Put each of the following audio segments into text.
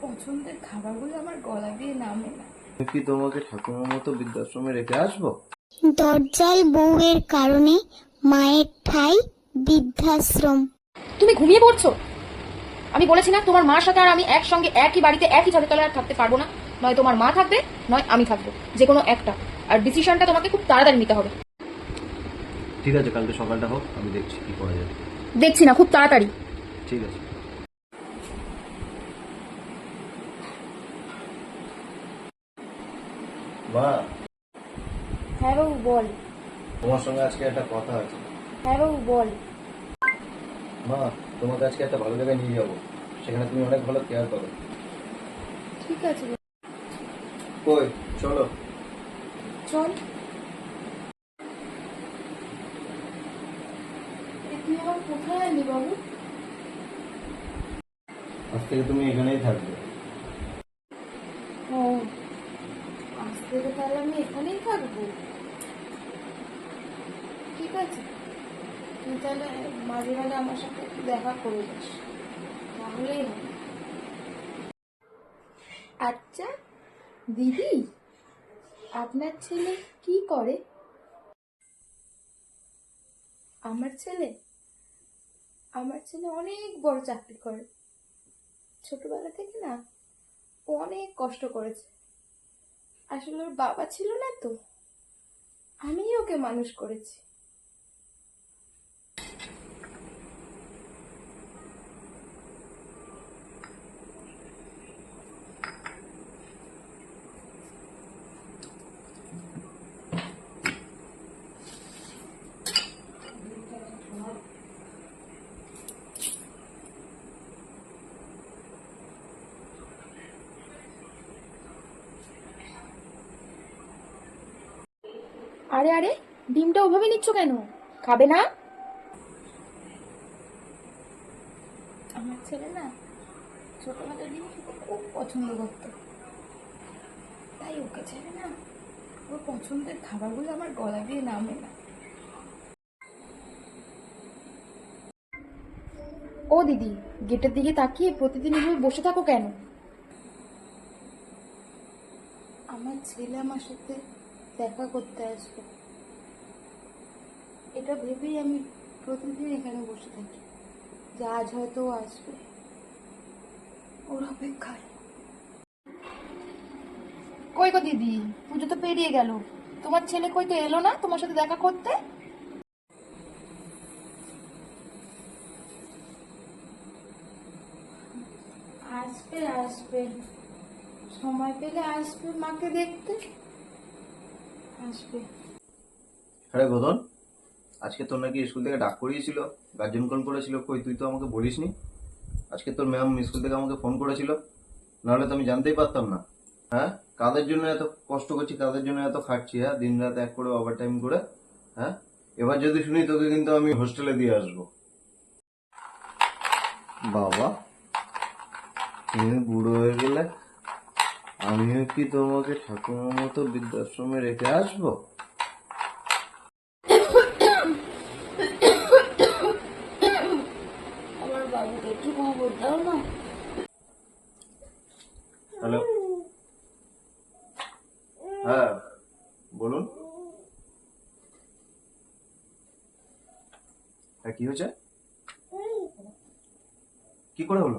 পছন্দের খাবারগুলো আমার গলা দিয়ে নামে না। আমি কি তোমাকে ঠাকুমার মতো বৃদ্ধাশ্রমে রেখে আসবো? দরজাল বউয়ের কারণে মায়ের ঠাই বৃদ্ধাশ্রম। তুমি ঘুমিয়ে পড়ছো? আমি বলেছি না তোমার মার সাথে আর আমি একসঙ্গে একই বাড়িতে একই ছাদের তলায় আর থাকতে পারবো না। নয় তোমার মা থাকবে, নয় আমি থাকবো, যে কোনো একটা। আর ডিসিশনটা তোমাকে খুব তাড়াতাড়ি নিতে হবে। ঠিক আছে, কালকে সকালটা হোক, আমি দেখছি কি করা যাবে। দেখছি না, খুব তাড়াতাড়ি। ঠিক আছে। মা, হ্যাঁ বাবু বল। তোমার সঙ্গে আজকে একটা কথা আছে। হ্যাঁ বাবু বল। মা, তোমাকে আজকে একটা ভালো জায়গায় নিয়ে যাবো, সেখানে তুমি অনেক ভালো কেয়ার করো। ঠিক আছে কই, চলো। চল। তুই আবার কোথায় আনি বাবু? আজ থেকে তুমি এখানেই থাকবে। ও, আজ থেকে তাহলে আমি এখানেই থাকবো। ঠিক আছে, তুই তাহলে মাঝে মাঝে আমার সাথে একটু দেখা করে যাস, তাহলেই হবে। আচ্ছা দিদি, আপনার ছেলে কি করে? আমার ছেলে অনেক বড় চাকরি করে। ছোটবেলা থেকে না ও অনেক কষ্ট করেছে। আসলে ওর বাবা ছিল না তো, আমিই ওকে মানুষ করেছি। আরে আরে, ডিমটা ওভাবে নিচ্ছ কেন? খাবে না? আমার ছেলে না ছোটবেলার ডিম খেতে খুব পছন্দ করতো, তাই ওকে ছেড়ে না ওর পছন্দের খাবারগুলো আমার গলা দিয়ে নামে না। ও দিদি, গেটের দিকে তাকিয়ে প্রতিদিন এভাবে বসে থাকো কেন? আমার ছেলে আমার সাথে দেখা করতে আসবে, এটা ভেবেই আমি প্রতিদিন এখানে বসে থাকি যে আজ হয়তো ও আসবে, ওর অপেক্ষায়। কই গো দিদি, পুজো তো পেরিয়ে গেল, তোমার ছেলে কই তো এলো না তোমার সাথে দেখা করতে? আসবে আসবে, সময় পেলে আসবে মাকে দেখতে, আসবে। আরে গোদন, আজকে তোর নাকি স্কুল থেকে ডাক করিয়েছিল, গার্জেন কল করেছিল, কই তুই তো আমাকে বলিসনি। আজকে তোর ম্যাম স্কুল থেকে আমাকে ফোন করেছিল, নাহলে তো আমি জানতেই পারতাম না। হ্যাঁ, কাদের জন্য এত কষ্ট করছি, কাদের জন্য এত খাটছি, হ্যাঁ, দিন রাত এক করে ওভার টাইম করে। হ্যাঁ, এবার যদি শুনি তোকে কিন্তু আমি হোস্টেলে দিয়ে আসবো। বাবা, তুমি বুড়ো হয়ে গেলে আমিও কি তোমাকে ঠাকুমার মতো বৃদ্ধাশ্রমে রেখে আসবো? আমার বাবুকে একটু খবর দাও না। হ্যালো, হ্যাঁ বলুন। হ্যাঁ, কি হয়েছে? কি করে হলো?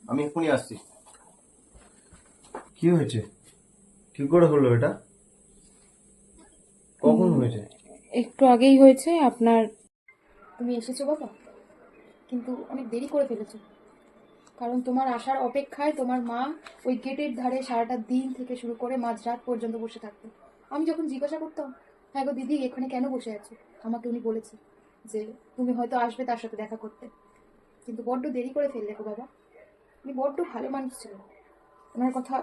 আমি এক্ষুনি আসছি। কি হয়েছে? কি করে হলো এটা? কখন হয়েছে? একটু আগেই হয়েছে আপনার। তুমি এসেছো বাবা, কিন্তু অনেক দেরি করে ফেলেছো, কারণ তোমার আসার অপেক্ষায় তোমার মা ওই গেটের ধারে সারাটা দিন থেকে শুরু করে মাঝরাত পর্যন্ত বসে থাকতো। আমি যখন জিজ্ঞাসা করতাম, হ্যাঁ গো দিদি এখানে কেন বসে আছো, আমাকে উনি বলেছে যে তুমি হয়তো আসবে তার সাথে দেখা করতে, কিন্তু বড্ড দেরি করে ফেললে গো বাবা। উনি বড্ড ভালো মানুষ ছিল, ওনার কথা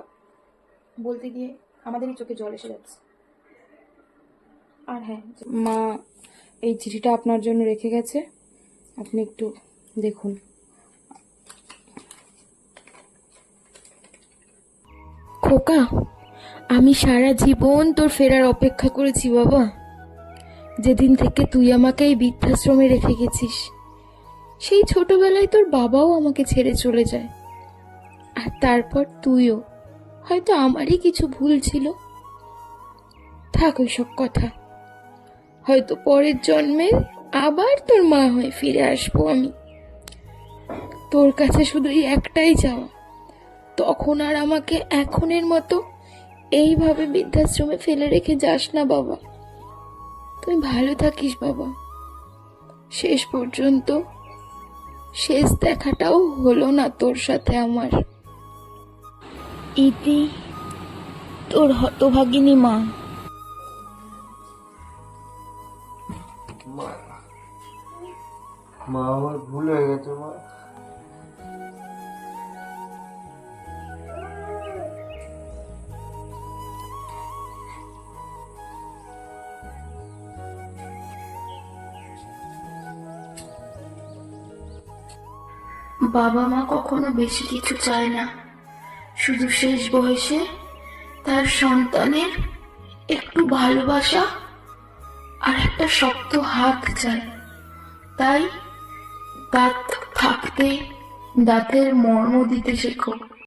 বলতে গিয়ে আমাদেরই চোখে জল এসে যাচ্ছে। আর হ্যাঁ, মা এই চিঠিটা আপনার জন্য রেখে গেছে, আপনি একটু দেখুন। খোকা, আমি সারা জীবন তোর ফেরার অপেক্ষা করেছি বাবা। যেদিন থেকে তুই আমাকে এই বৃদ্ধাশ্রমে রেখে গেছিস, সেই ছোটবেলায় তোর বাবাও আমাকে ছেড়ে চলে যায়, আর তারপর তুইও। হয়তো আমারই কিছু ভুল ছিল। থাক ওইসব কথা। হয়তো পরের জন্মে আবার তোর মা হয়ে ফিরে আসবো আমি। তোর কাছে শুধু এই একটাই চাওয়া, তখন আর আমাকে এখনের মতো এইভাবে বৃদ্ধাশ্রমে ফেলে রেখে যাস না বাবা। তুই ভালো থাকিস বাবা। শেষ পর্যন্ত শেষ দেখাটাও হলো না তোর সাথে আমার। ইতি, তোর হতভাগিনী মা। মা, মা আমার ভুল হয়ে গেছে মা। বাবা মা কখনো বেশি কিছু চায় না, শুধু শেষ বয়সে তার সন্তানের একটু ভালোবাসা আর একটা শক্ত হাত চায়। তাই দাঁত থাকতে দাঁতের মর্ম দিতে শেখো।